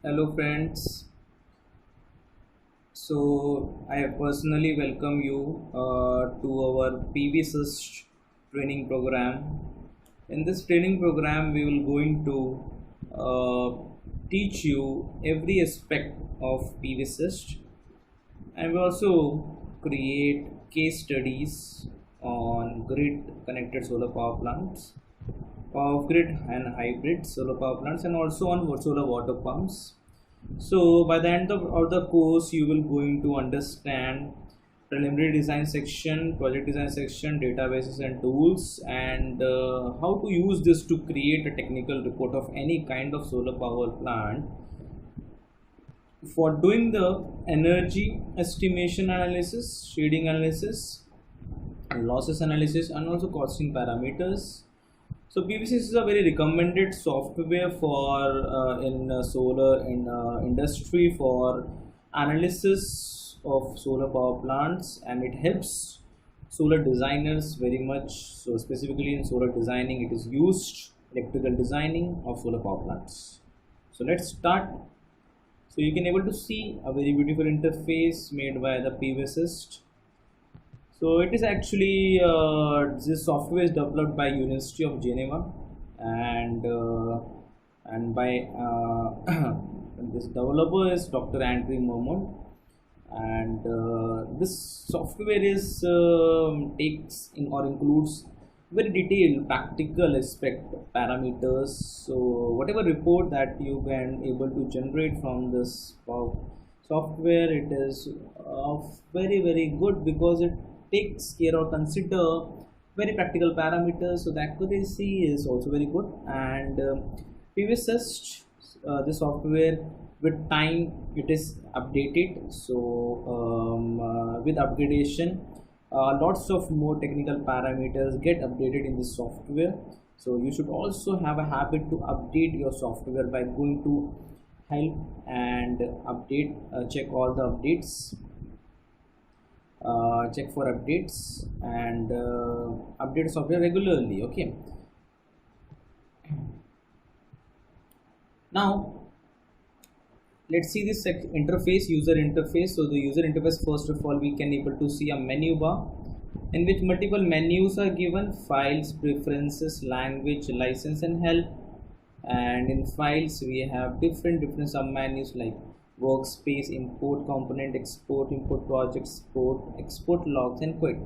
Hello friends. I personally welcome you to our PV Syst training program. In this training program, we will going to uh, teach you every aspect of PV Syst, and we also create case studies on grid connected solar power plants, off grid and hybrid solar power plants, and also on solar water pumps. So by the end of the course, you will going to understand preliminary design section, project design section, databases and tools, and how to use this to create a technical report of any kind of solar power plant. For doing the energy estimation analysis, shading analysis, losses analysis, and also costing parameters. So PVC is a very recommended software for in solar industry for analysis of solar power plants, and it helps solar designers very much. So specifically in solar designing, it is used electrical designing of solar power plants. So let's start. So you can able to see a very beautiful interface made by the PV Syst. So it is actually this software is developed by University of Geneva, and by this developer is Dr. Andrew Mormon, and this software is takes in or includes very detailed practical aspect parameters. So whatever report that you can able to generate from this software, it is very good because it takes care or consider very practical parameters, so the accuracy is also very good. And PV Syst, the software with time it is updated. So with upgradation, lots of more technical parameters get updated in this software. So you should also have a habit to update your software by going to help and update, check all the updates, check for updates, and update software regularly. Okay, now let's see this interface, user interface. So the user interface, first of all, we can able to see a menu bar in which multiple menus are given: files, preferences, language, license, and help. And in files we have different sub menus like workspace, import component, export, import project, export logs, and quit.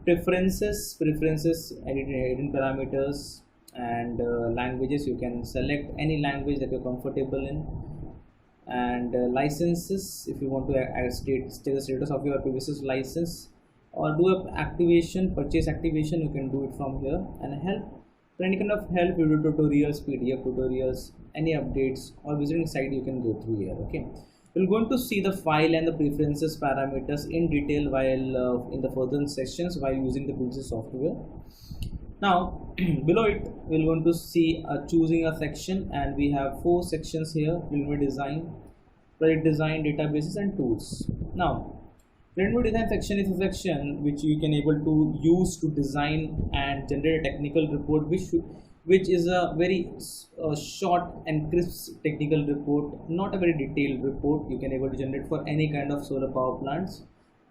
Preferences, edit parameters, and languages, you can select any language that you're comfortable in. And licenses, if you want to state the status of your PV Syst license or do a activation, purchase activation, you can do it from here. And help, for any kind of help, video tutorials, PDF tutorials, any updates or visiting site, you can go through here. Okay, we're going to see the file and the preferences parameters in detail while in the further sections while using the PV Syst software. Now below it we're going to see choosing a section, and we have 4 sections here: preliminary design, project design, databases, and tools. Now preliminary design section is a section which you can able to use to design and generate a technical report, which is a very short and crisp technical report, not a very detailed report. You can able to generate for any kind of solar power plants,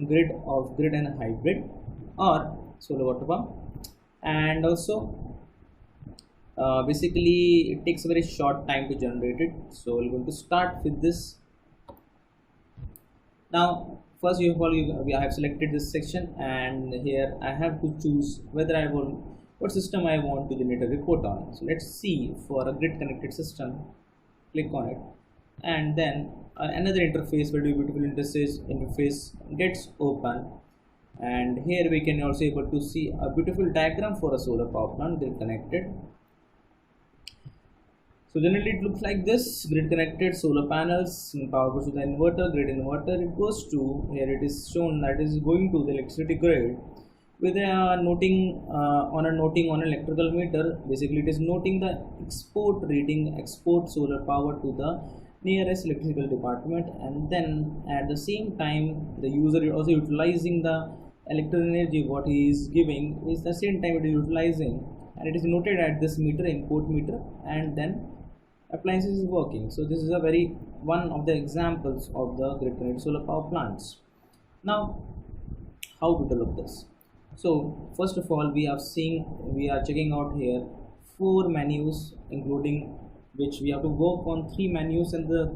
grid, off grid, and hybrid, or solar water pump. And also basically it takes a very short time to generate it. So we're going to start with this. Now first we have selected this section, and here I have to choose whether I want what system I want to generate a report on. So let's see, for a grid connected system, click on it, and then another interface, very beautiful interface gets open. And here we can also able to see a beautiful diagram for a solar power plant grid connected. So generally it looks like this: grid connected solar panels, power goes to the inverter, grid inverter, it goes to, here it is shown that is going to the electricity grid with a noting on an electrical meter. Basically it is noting the export reading, export solar power to the nearest electrical department, and then at the same time the user is also utilizing the electrical energy what he is giving is the same time it is utilizing, and it is noted at this meter, import meter, and then appliances is working. So this is a very one of the examples of the grid connected solar power plants. Now, how to develop this? So first of all, we are checking out here 4 menus, including which we have to work on 3 menus, and the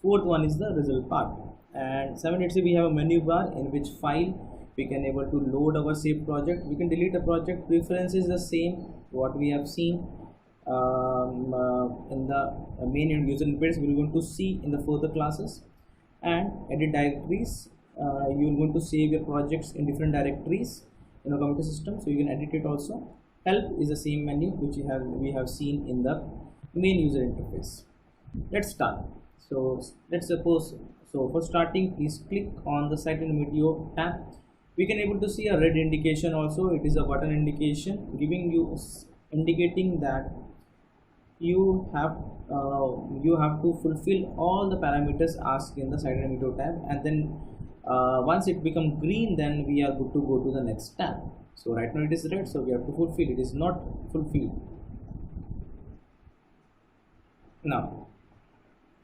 fourth one is the result part. And 780 we have a menu bar in which file we can able to load our saved project. We can delete a project. Preference is the same what we have seen in the main user interface. We are going to see in the further classes. And edit directories, you are going to save your projects in different directories in a computer system, so you can edit it also. Help is the same menu which we have seen in the main user interface. Let's start. So let's suppose, so for starting, please click on the site and video tab. We can able to see a red indication also. It is a button indication indicating that you have to fulfill all the parameters asked in the site and video tab, and then once it becomes green, then we are good to go to the next tab. So right now it is red, so we have to fulfill. It is not fulfilled now.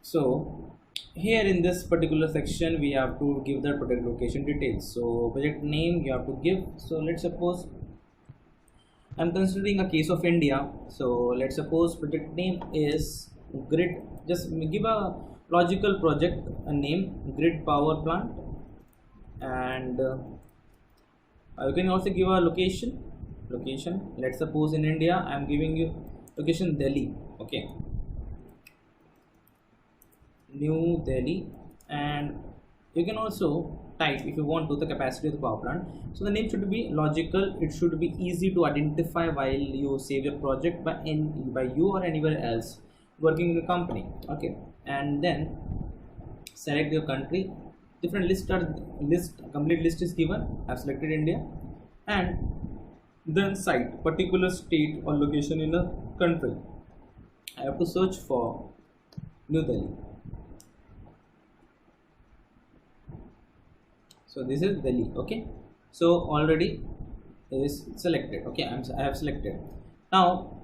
So here in this particular section we have to give the project location details. So project name you have to give. So let's suppose I'm considering a case of India. So let's suppose project name is grid. Just give a logical project name, grid power plant, and you can also give a location. Let's suppose in India I'm giving you location Delhi. Okay, New Delhi. And you can also type, if you want, to the capacity of the power plant. So the name should be logical. It should be easy to identify while you save your project by you or anywhere else working in the company. Okay, and then select your country. Different complete list is given. I've selected India, and then site, particular state or location in a country. I have to search for New Delhi. So this is Delhi. Okay, so already is selected. Okay, I have selected. Now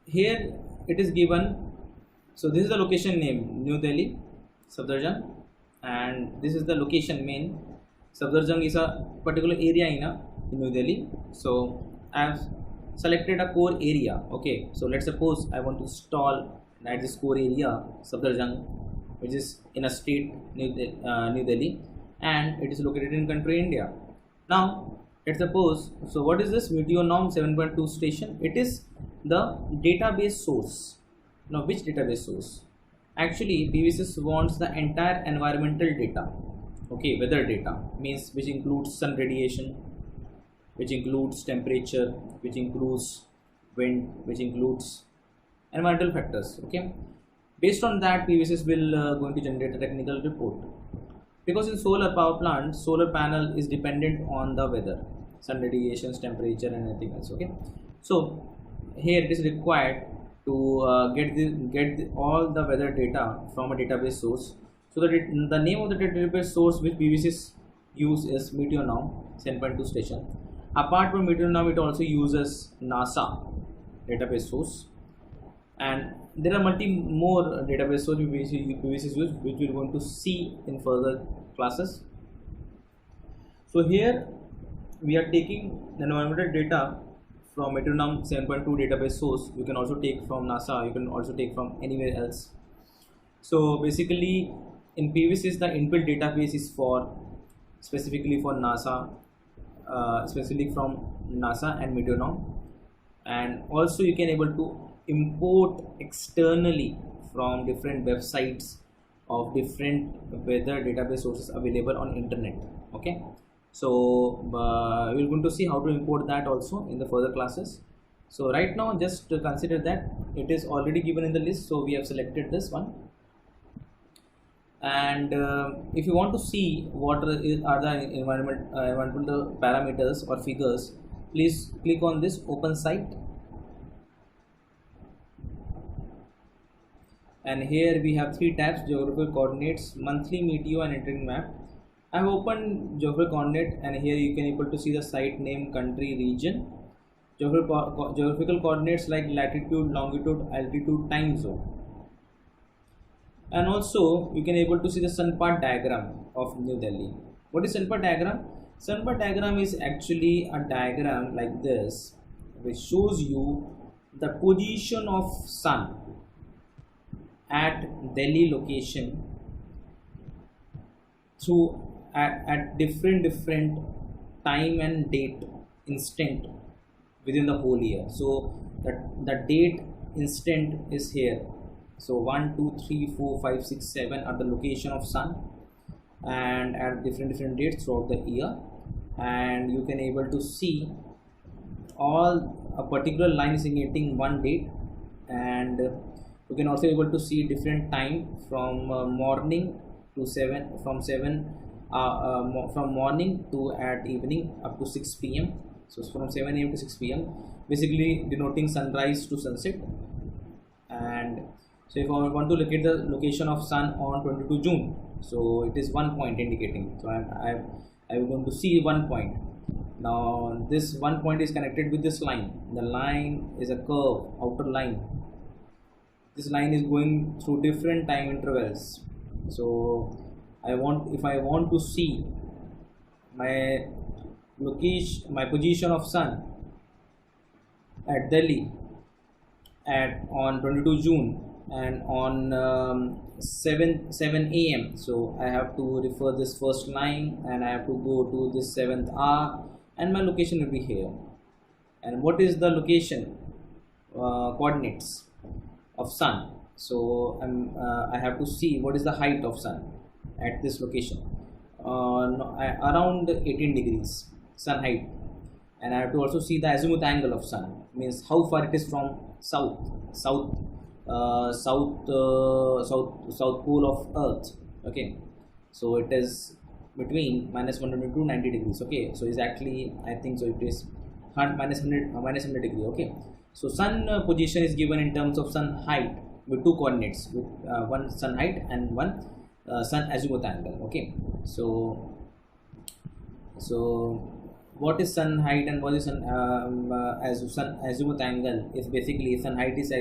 here it is given. So this is the location name, New Delhi, Safdarjung, and this is the location main. Safdarjung is a particular area in New Delhi. So I have selected a core area. Okay, so let's suppose I want to install at this core area Safdarjung, which is in a state New Delhi, and it is located in country India. Now let's suppose, so what is this Meteonom 7.2 station? It is the database source. Now which database source? Actually PV Syst wants the entire environmental data. Okay, weather data means which includes sun radiation, which includes temperature, which includes wind, which includes environmental factors. Okay, based on that PV Syst will going to generate a technical report. Because in solar power plant, solar panel is dependent on the weather, sun radiations, temperature, and anything else. Okay, so here it is required to get all the weather data from a database source. So the name of the database source which PV Syst use is Meteonom 7.2 station. Apart from Meteonom, it also uses NASA database source, and there are more database sources PV Syst use, which we are going to see in further classes. So here we are taking the environmental data from Meteonom 7.2 database source. You can also take from NASA, you can also take from anywhere else. So basically in PV Syst the inbuilt database is specifically for NASA, specifically from NASA and Meteonom, and also you can able to import externally from different websites of different weather database sources available on internet. Okay, so we're going to see how to import that also in the further classes. So right now just consider that it is already given in the list, so we have selected this one. And if you want to see what are the environmental parameters or figures, please click on this open site, and here we have 3 tabs: geographical coordinates, monthly meteo, and entering map. I have opened geographical coordinate, and here you can able to see the site name, country, region. Geographical coordinates like latitude, longitude, altitude, time zone. And also you can able to see the sun path diagram of New Delhi. What is sun path diagram? Sun path diagram is actually a diagram like this, which shows you the position of sun at Delhi location through at different time and date instant within the whole year. So that the date instant is here. So 1 2 3 4 5 6 7 are the location of sun and at different dates throughout the year, and you can able to see all a particular line is indicating one date, and you can also able to see different time from morning to 7, from 7 from morning to at evening up to 6 p.m. So from 7 a.m. to 6 p.m. basically denoting sunrise to sunset. And so if I want to look at the location of sun on 22 June, so it is 1 point indicating. So I'm going to see 1 point. Now this 1 point is connected with this line. The line is a curve, outer line. This line is going through different time intervals. So if I want to see my location, my position of sun at Delhi on 22 June and on 7 a.m. So I have to refer this first line and I have to go to this 7th hour and my location will be here. And what is the location coordinates of sun? So I have to see what is the height of sun at this location, around 18 degrees sun height. And I have to also see the azimuth angle of sun, means how far it is from south pole of earth. Okay, so it is between -100 to 90 degrees. Okay, so exactly I think so it is -100 degree. Okay, so sun position is given in terms of sun height with two coordinates, with one sun height and one sun azimuth angle. Okay, so what is sun height and what is sun azimuth angle is basically sun height is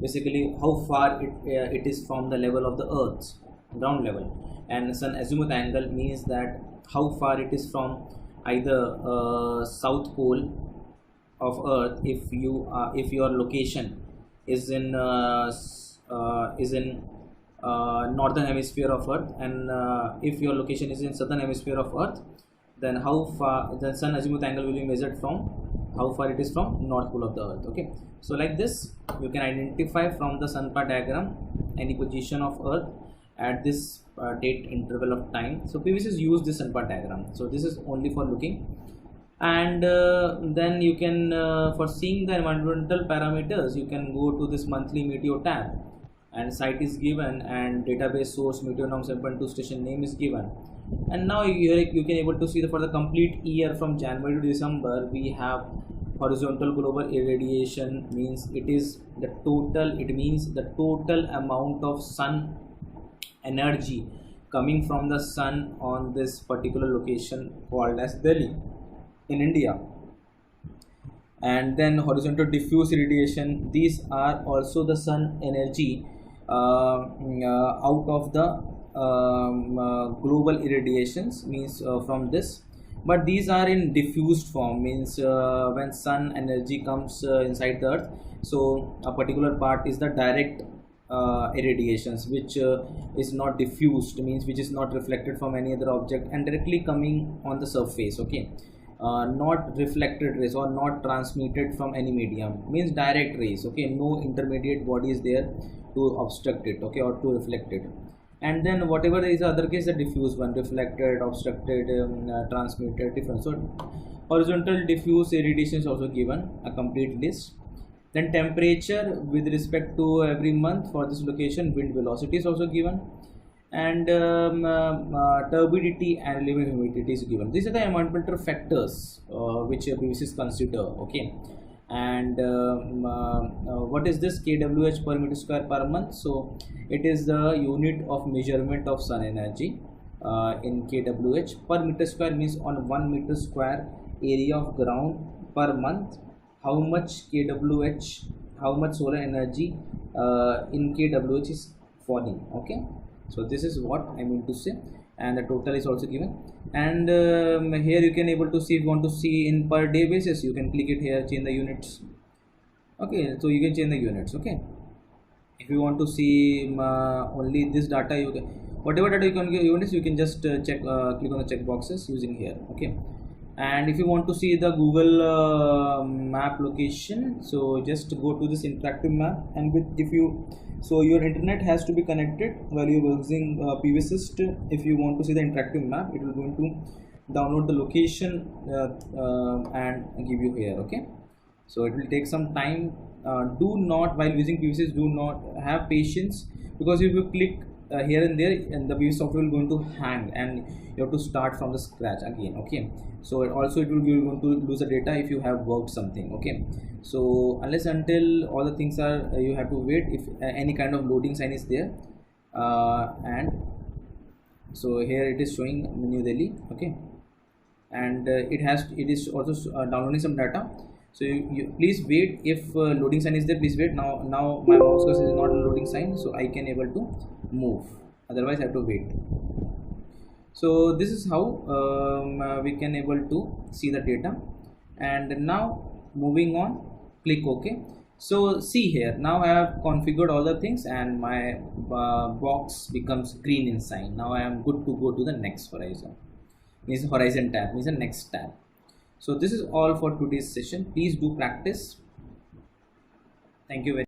basically how far it is from the level of the earth, ground level, and sun azimuth angle means that how far it is from either south pole of earth if your location is in northern hemisphere of earth, and if your location is in southern hemisphere of earth, then how far the sun azimuth angle will be measured from how far it is from north pole of the earth. Okay, so like this you can identify from the sun path diagram any position of earth at this date interval of time. So PV Syst use this sun path diagram. So this is only for looking, and then you can for seeing the environmental parameters you can go to this monthly meteor tab, and site is given and database source meteor norm 7.2 station name is given. And now you can able to see that for the complete year from January to December we have horizontal global irradiation, means it is the total, it means the total amount of sun energy coming from the sun on this particular location called as Delhi in India. And then horizontal diffuse irradiation, these are also the sun energy out of the global irradiations, means from this, but these are in diffused form, means when sun energy comes inside the earth, so a particular part is the direct irradiations which is not diffused, means which is not reflected from any other object and directly coming on the surface. Okay, not reflected rays or not transmitted from any medium, means direct rays. Okay, no intermediate body is there to obstruct it, okay, or to reflect it. And then whatever is the other case, the diffuse one, reflected, obstructed, transmitted, different. So horizontal diffuse irradiation is also given, a complete list. Then temperature with respect to every month for this location, wind velocity is also given, and turbidity and relative humidity is given. These are the environmental factors which PV Syst consider. Okay, and what is this kWh per meter square per month? So it is the unit of measurement of sun energy in kWh per meter square, means on 1 meter square area of ground per month how much kWh, how much solar energy in kWh is falling. Okay, so this is what I mean to say, and the total is also given. And here you can able to see, if you want to see in per day basis, you can click it here, change the units. Okay, so you can change the units. Okay, if you want to see only this data, you can, whatever data you can give units, you can just check click on the check boxes using here. Okay, and if you want to see the Google map location, so just go to this interactive map, and with, if you, so your internet has to be connected while you're using PV Syst. If you want to see the interactive map, it will going to download the location and give you here. Okay, so it will take some time. Do not, while using PV Syst, do not have patience, because if you click here and there, and the PV software will going to hang, and you have to start from the scratch again. Okay, so also it will be going to lose the data if you have worked something. Okay, so unless until all the things are, you have to wait if any kind of loading sign is there. And so here it is showing New Delhi. Okay, and it is also downloading some data. So you please wait. If loading sign is there, please wait. Now my mouse cursor is not a loading sign, so I can able to move, otherwise I have to wait. So this is how we can able to see the data. And now moving on, click OK. So see here, now I have configured all the things, and my box becomes green inside. Now I am good to go to the next horizon, means horizon tab, means the next tab. So this is all for today's session. Please do practice. Thank you very much.